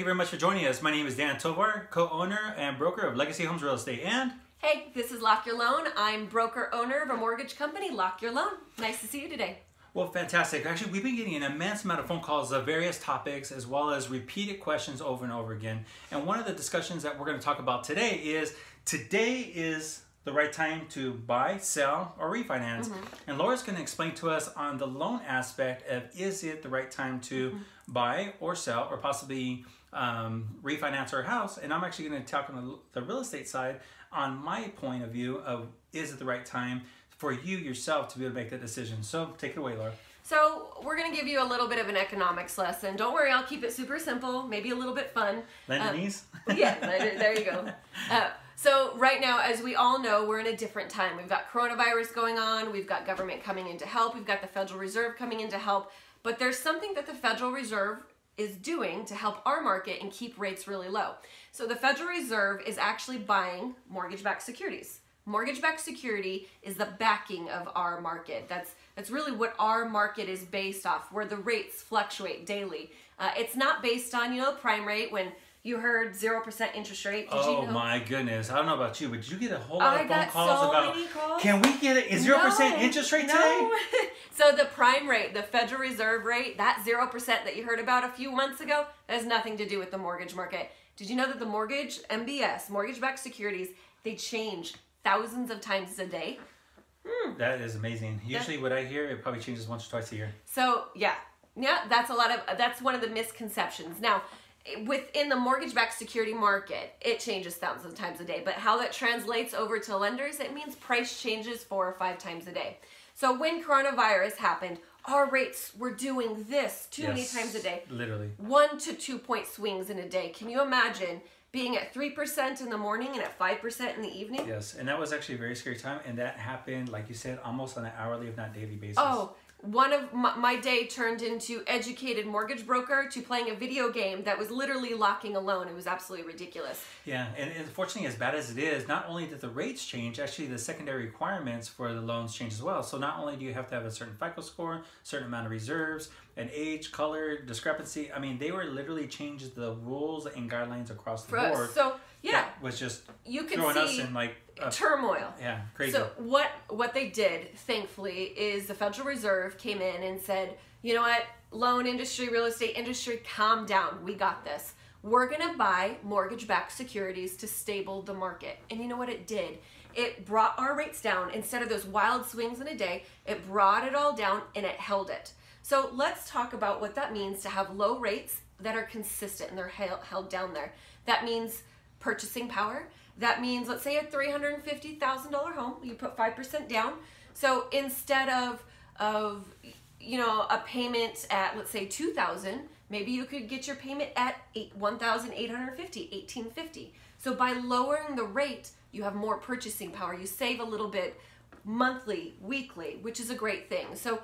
you very much for joining us. My name is Dan Tovar, co-owner and broker of Legacy Homes Real Estate. And hey, this is Lock Your Loan. I'm broker-owner of a mortgage company, Lock Your Loan. Nice to see you today. well, fantastic. Actually, we've been getting an immense amount of phone calls of various topics as well as repeated questions over and over again. And one of the discussions that we're going to talk about today is the right time to buy, sell, or refinance. And Laura's going to explain to us on the loan aspect of is it the right time to buy or sell or possibly refinance our house. And I'm actually going to talk on the real estate side on my point of view of is it the right time for you yourself to be able to make that decision. So take it away, Laura. So we're going to give you a little bit of an economics lesson. Don't worry, I'll keep it super simple, maybe a little bit fun. Lend Yeah, there you go. So right now, as we all know, we're in a different time. We've got coronavirus going on. We've got government coming in to help. We've got the Federal Reserve coming in to help. But there's something that the Federal Reserve is doing to help our market and keep rates really low. So the Federal Reserve is actually buying mortgage-backed securities. Mortgage-backed security is the backing of our market. That's really what our market is based off, where the rates fluctuate daily. It's not based on, prime rate. When you heard 0% interest rate, did you know? My goodness. I don't know about you, but did you get a whole lot of phone calls so about, many calls. Can we get a 0% interest rate today? So the prime rate, the Federal Reserve rate, that 0% that you heard about a few months ago, that has nothing to do with the mortgage market. Did you know that the mortgage, MBS, mortgage-backed securities, they change thousands of times a day? That is amazing. Usually what I hear, it probably changes once or twice a year. So yeah, that's one of the misconceptions. Now, within the mortgage-backed security market, it changes thousands of times a day. But how that translates over to lenders, it means price changes 4 or 5 times a day. So when coronavirus happened, our rates were doing this too many times a day. Literally. 1 to 2 point swings in a day. Can you imagine being at 3% in the morning and at 5% in the evening? Yes, and that was actually a very scary time. And that happened, like you said, almost on an hourly, if not daily basis. Oh, one of my day turned into educated mortgage broker to playing a video game that was literally locking a loan. It was absolutely ridiculous. Yeah, and unfortunately, as bad as it is, not only did the rates change, actually the secondary requirements for the loans change as well. So not only do you have to have a certain FICO score, certain amount of reserves, an age, color, discrepancy. I mean, they were literally changed the rules and guidelines across the board. So yeah, that was just throwing us in like turmoil. Yeah, crazy. So what they did, thankfully, is the Federal Reserve came in and said, you know what, loan industry, real estate industry, calm down. We got this. We're going to buy mortgage-backed securities to stable the market. And you know what it did? It brought our rates down. Instead of those wild swings in a day, it brought it all down and it held it. So let's talk about what that means to have low rates that are consistent and they're held down there. That means purchasing power. That means, let's say a $350,000 home, you put 5% down. So instead of a payment at, let's say $2,000, maybe you could get your payment at $1,850, $1,850. So by lowering the rate, you have more purchasing power. You save a little bit monthly, weekly, which is a great thing. So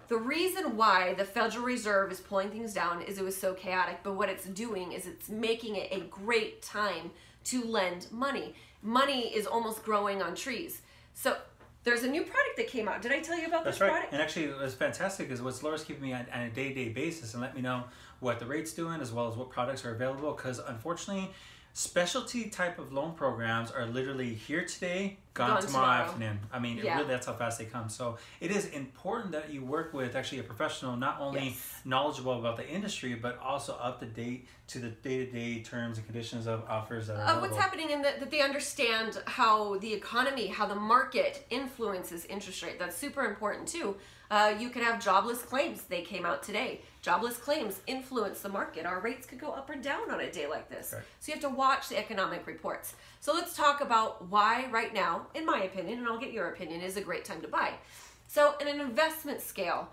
the reason why the Federal Reserve is pulling things down is it was so chaotic, but what it's doing is it's making it a great time to lend money. Money is almost growing on trees. So there's a new product that came out. Did I tell you about this product? That's right. And actually, what's fantastic is what Laura's keeping me on a day-to-day basis and let me know what the rate's doing as well as what products are available. Because unfortunately, specialty type of loan programs are literally here today, gone tomorrow afternoon. I mean, really, that's how fast they come. So it is important that you work with actually a professional, not only knowledgeable about the industry, but also up to date to the day-to-day terms and conditions of offers that are available. What's happening in that they understand how the economy, how the market influences interest rate. That's super important too. You could have jobless claims. They came out today. Jobless claims influence the market. Our rates could go up or down on a day like this. Right. So you have to watch the economic reports. So let's talk about why right now, in my opinion, and I'll get your opinion, is a great time to buy. So in an investment scale,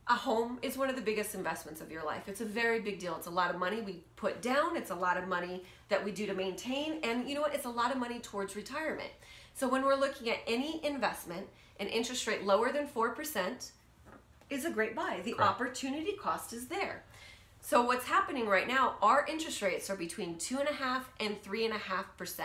a home is one of the biggest investments of your life. It's a very big deal. It's a lot of money we put down. It's a lot of money that we do to maintain. And you know what? It's a lot of money towards retirement. So when we're looking at any investment, an interest rate lower than 4% is a great buy. The opportunity cost is there. So what's happening right now, our interest rates are between 2.5% and 3.5%.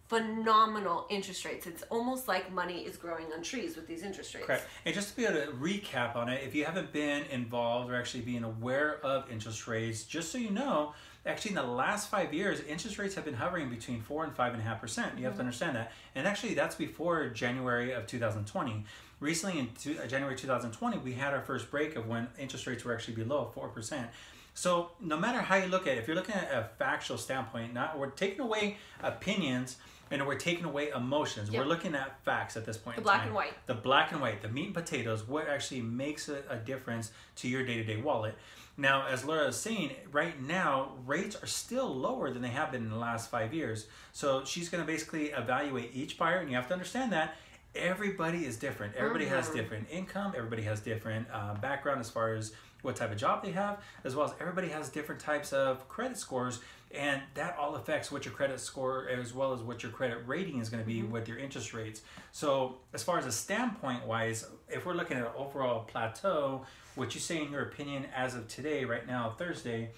Phenomenal interest rates. It's almost like money is growing on trees with these interest rates. Correct. And just to be able to recap on it, if you haven't been involved or actually being aware of interest rates, just so you know, Actually, in the last 5 years, interest rates have been hovering between 4 and 5.5%. You have to understand that. And actually, that's before January of 2020. Recently, in January 2020, we had our first break of when interest rates were actually below 4%. So no matter how you look at it, if you're looking at a factual standpoint, we're taking away opinions and we're taking away emotions. We're looking at facts at this point in time. The black and white. The black and white, the meat and potatoes, what actually makes a difference to your day-to-day wallet. Now, as Laura is saying, right now, rates are still lower than they have been in the last 5 years. So she's going to basically evaluate each buyer, and you have to understand that everybody is different. Everybody has different income. Everybody has different background as far as what type of job they have, as well as everybody has different types of credit scores, and that all affects what your credit score as well as what your credit rating is going to be with your interest rates. So as far as a standpoint wise, if we're looking at an overall plateau, what you say in your opinion as of today, right now, Thursday,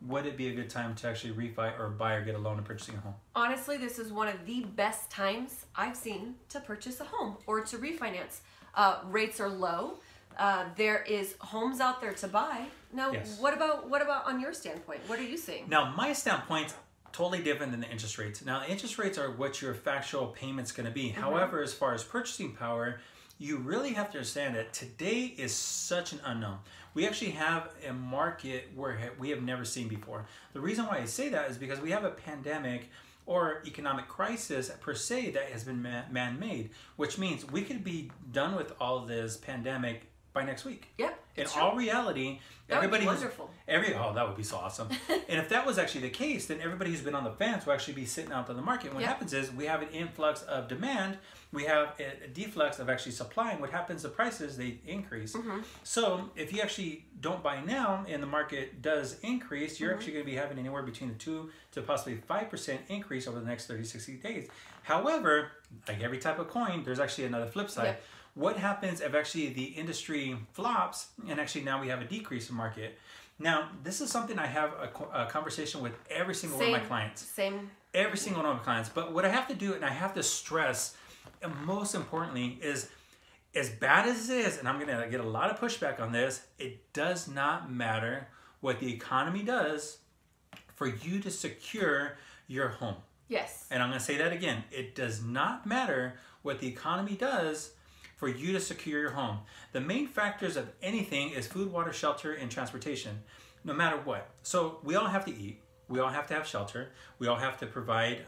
would it be a good time to actually refi or buy or get a loan and purchasing a home? Honestly, this is one of the best times I've seen to purchase a home or to refinance. Rates are low. There is homes out there to buy. Now, what about on your standpoint? What are you seeing? Now, my standpoint, totally different than the interest rates. Now, interest rates are what your factual payment's going to be. However, as far as purchasing power, you really have to understand that today is such an unknown. We actually have a market where we have never seen before. The reason why I say that is because we have a pandemic or economic crisis per se that has been man-made, which means we could be done with all this pandemic by next week. Yep. In all reality, everybody would be wonderful. That would be so awesome. And if that was actually the case, then everybody who's been on the fence will actually be sitting out on the market. And what happens is we have an influx of demand, we have a deflux of actually supply, and what happens, the prices, they increase. So if you actually don't buy now and the market does increase, you're actually going to be having anywhere between a 2 to possibly 5% increase over the next 30, 60 days. However, like every type of coin, there's actually another flip side. What happens if actually the industry flops and actually now we have a decrease in market? Now, this is something I have a conversation with every single one of my clients. Every single one of my clients. But what I have to do, and I have to stress, and most importantly, is as bad as it is, and I'm going to get a lot of pushback on this, it does not matter what the economy does for you to secure your home. Yes. And I'm going to say that again. It does not matter what the economy does for you to secure your home. The main factors of anything is food, water, shelter, and transportation, no matter what. So we all have to eat. We all have to have shelter. We all have to provide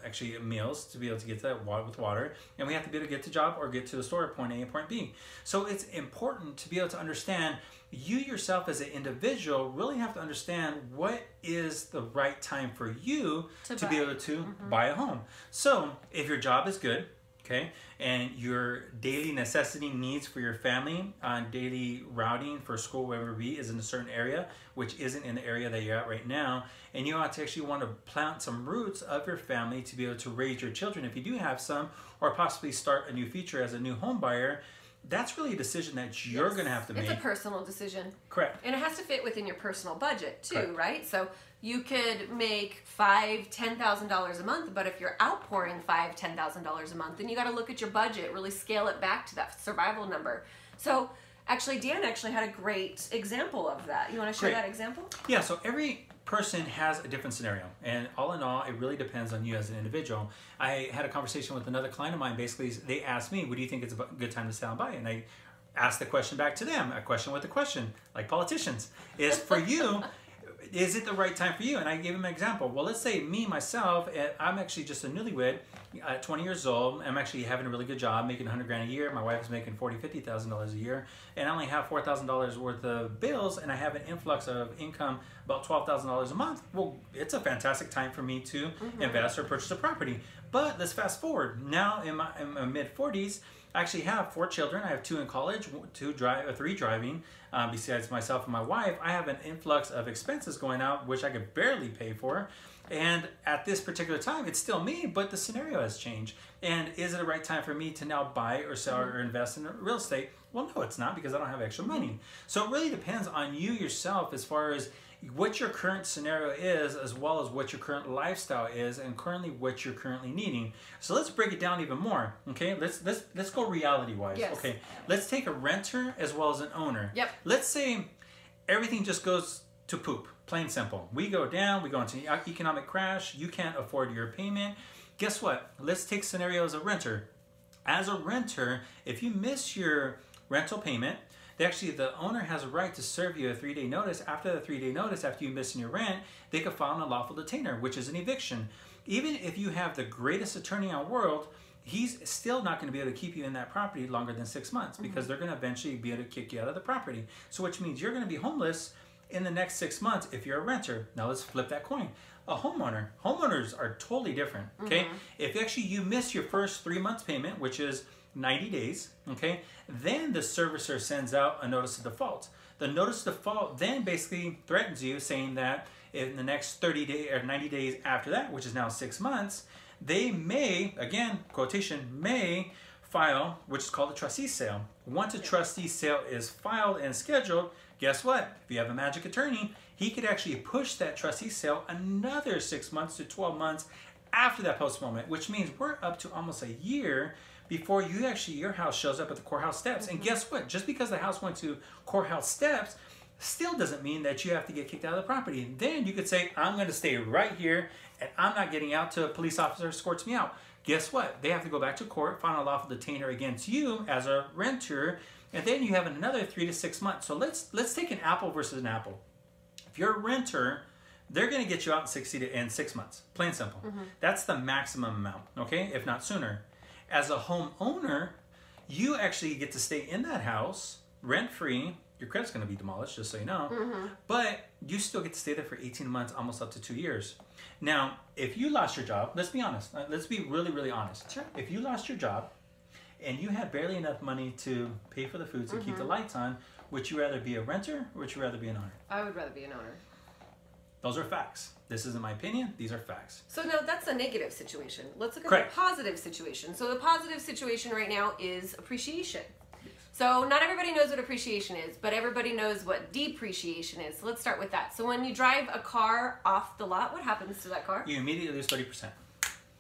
actually meals to be able to get to that with water. And we have to be able to get to job or get to the store at point A and point B. So it's important to be able to understand you yourself as an individual really have to understand what is the right time for you to be able to buy a home. So if your job is good, okay, and your daily necessity needs for your family on daily routing for school, wherever it be, is in a certain area, which isn't in the area that you're at right now, and you ought to actually want to plant some roots of your family to be able to raise your children, if you do have some, or possibly start a new future as a new home buyer, that's really a decision that you're going to have to make. It's a personal decision. Correct. And it has to fit within your personal budget too, right? So you could make $5,000, $10,000 a month, but if you're outpouring $5,000, $10,000 a month, then you got to look at your budget, really scale it back to that survival number. So actually, Dan actually had a great example of that. You want to share that example? Yeah, so every person has a different scenario, and all in all, it really depends on you as an individual. I had a conversation with another client of mine. Basically, they asked me, what do you think is a good time to sell and buy? And I asked the question back to them, a question with a question, like politicians, is for you, is it the right time for you? And I gave him an example. Well, let's say me, myself, I'm actually just a newlywed, 20 years old. I'm actually having a really good job, making $100,000 a year. My wife is making $40,000, $50,000 a year. And I only have $4,000 worth of bills, and I have an influx of income, about $12,000 a month. Well, it's a fantastic time for me to invest or purchase a property. But let's fast forward. Now in my mid-40s, I actually have 4 children. I have 2 in college, 3 driving. Besides myself and my wife, I have an influx of expenses going out, which I could barely pay for. And at this particular time, it's still me, but the scenario has changed. And is it the right time for me to now buy or sell or invest in real estate? Well, no, it's not, because I don't have extra money. So it really depends on you yourself as far as what your current scenario is, as well as what your current lifestyle is, and currently what you're currently needing. So let's break it down even more. Okay, let's go reality wise. Yes. Okay, let's take a renter as well as an owner. Yep. Let's say everything just goes to poop. Plain simple. We go down, we go into economic crash, you can't afford your payment. Guess what? Let's take scenario as a renter. As a renter, if you miss your rental payment, the owner has a right to serve you a 3-day notice. After the 3-day notice, after you miss your rent, they can file an unlawful detainer, which is an eviction. Even if you have the greatest attorney in the world, he's still not going to be able to keep you in that property longer than 6 months because they're going to eventually be able to kick you out of the property. So which means you're going to be homeless in the next 6 months if you're a renter. Now let's flip that coin. A homeowner. Homeowners are totally different, okay? If actually you miss your first 3 months payment, which is 90 days, okay, then the servicer sends out a notice of default. The notice of default then basically threatens you, saying that in the next 30 days or 90 days after that, which is now 6 months, they may, again, quotation, may file, which is called a trustee sale. Once a trustee sale is filed and scheduled, guess what? If you have a magic attorney, he could actually push that trustee sale another 6 months to 12 months after that postponement, which means we're up to almost a year before your house shows up at the courthouse steps. And guess what? Just because the house went to courthouse steps still doesn't mean that you have to get kicked out of the property. Then you could say, I'm going to stay right here and I'm not getting out till a police officer escorts me out. Guess what? They have to go back to court, file a lawful detainer against you as a renter, and then you have another 3 to 6 months. So let's take an apple versus an apple. If you're a renter, they're going to get you out in 6 months. Plain simple. That's the maximum amount, okay? If not sooner. As a homeowner, you actually get to stay in that house rent-free. Your credit's going to be demolished, just so you know. But you still get to stay there for 18 months, almost up to 2 years. Now, if you lost your job, let's be honest. Let's be really, really honest. Sure. If you lost your job and you had barely enough money to pay for the food to keep the lights on, would you rather be a renter or would you rather be an owner? I would rather be an owner. Those are facts. This isn't my opinion. These are facts. So no, that's a negative situation. Let's look at Correct. the positive situation. So the positive situation right now is appreciation. So not everybody knows what appreciation is, but everybody knows what depreciation is. So let's start with that. So when you drive a car off the lot, what happens to that car? You immediately lose 30%.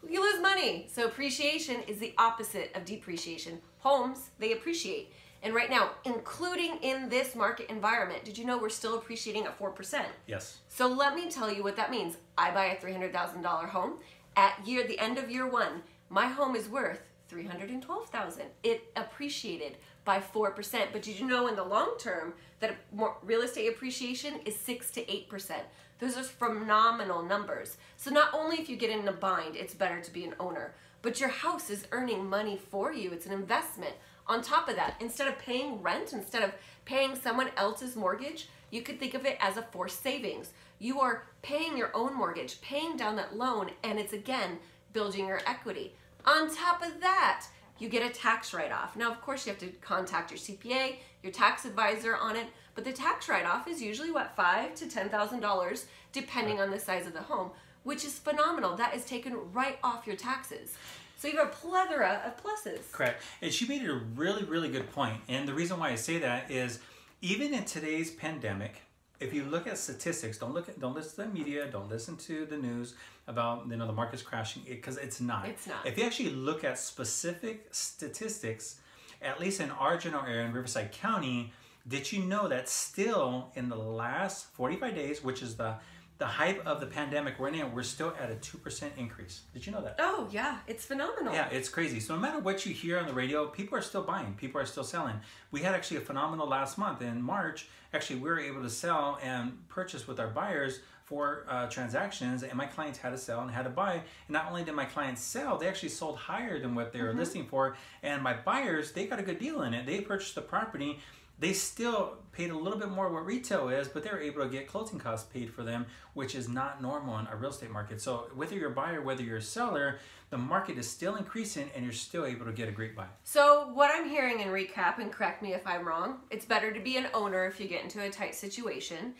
You lose money. So appreciation is the opposite of depreciation. Homes, they appreciate. And right now, including in this market environment, did you know we're still appreciating at 4%? Yes. So let me tell you what that means. I buy a $300,000 home. At the end of year one, my home is worth $312,000. It appreciated by 4%. But did you know in the long term that real estate appreciation is 6 to 8%? Those are phenomenal numbers. So not only if you get in a bind, it's better to be an owner, but your house is earning money for you. It's an investment. On top of that, instead of paying rent, instead of paying someone else's mortgage, you could think of it as a forced savings. You are paying your own mortgage, paying down that loan, and it's again building your equity. On top of that, you get a tax write-off. Now, of course, you have to contact your CPA, your tax advisor on it, but the tax write-off is usually, what, $5,000 to $10,000, depending on the size of the home, which is phenomenal. That is taken right off your taxes. So you have a plethora of pluses. Correct. And she made it a really, really good point. And the reason why I say that is even in today's pandemic, if you look at statistics, don't listen to the media, don't listen to the news about the market's crashing, because it's not. It's not. If you actually look at specific statistics, at least in our general area in Riverside County, did you know that still in the last 45 days, which is the height of the pandemic we're in, we're still at a 2% increase. Did you know that? Oh, yeah. It's phenomenal. Yeah, it's crazy. So no matter what you hear on the radio, people are still buying. People are still selling. We had actually a phenomenal last month. In March, actually, we were able to sell and purchase with our buyers for transactions, and my clients had to sell and had to buy. And not only did my clients sell, they actually sold higher than what they were listing for. And my buyers, they got a good deal in it. They purchased the property. They still paid a little bit more what retail is, but they're able to get closing costs paid for them, which is not normal in a real estate market. So whether you're a buyer, whether you're a seller, the market is still increasing and you're still able to get a great buy. So what I'm hearing in recap, and correct me if I'm wrong, it's better to be an owner if you get into a tight situation.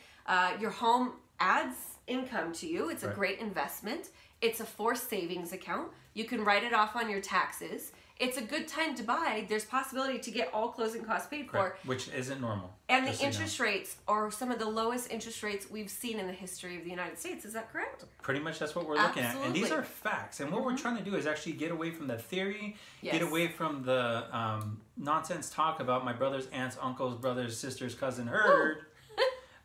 Your home adds income to you. It's a great investment. It's a forced savings account. You can write it off on your taxes. It's a good time to buy. There's possibility to get all closing costs paid for. Which isn't normal. And the interest rates are some of the lowest interest rates we've seen in the history of the United States. Is that correct? Pretty much that's what we're looking at. And these are facts. And what we're trying to do is actually get away from the theory, get away from the nonsense talk about my brothers, aunts, uncles, brothers, sisters, cousin, herd.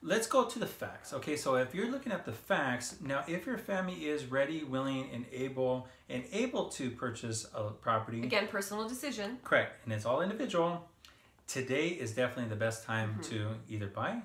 let's go to the facts. Okay, so if you're looking at the facts, now if your family is ready, willing, and able to purchase a property. Again, personal decision. Correct, and it's all individual. Today is definitely the best time to either buy,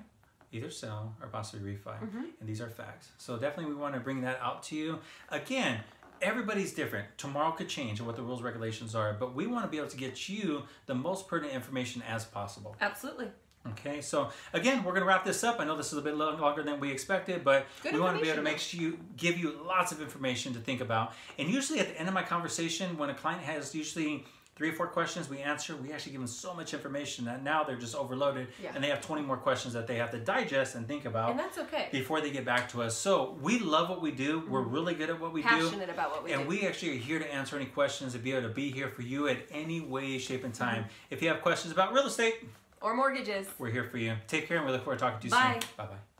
either sell, or possibly refi. And these are facts. So definitely we want to bring that out to you. Again, everybody's different. Tomorrow could change what the rules, regulations are, but we want to be able to get you the most pertinent information as possible. Absolutely. Okay, so again, we're going to wrap this up. I know this is a bit longer than we expected, but we want to be able to give you lots of information to think about. And usually at the end of my conversation, when a client has usually 3 or 4 questions we answer, we actually give them so much information that now they're just overloaded and they have 20 more questions that they have to digest and think about. And that's okay. Before they get back to us. So we love what we do. We're really good at what we do. Passionate about what we do. And we actually are here to answer any questions, to be able to be here for you at any way, shape, and time. If you have questions about real estate or mortgages, we're here for you. Take care, and we look forward to talking to you soon. Bye-bye.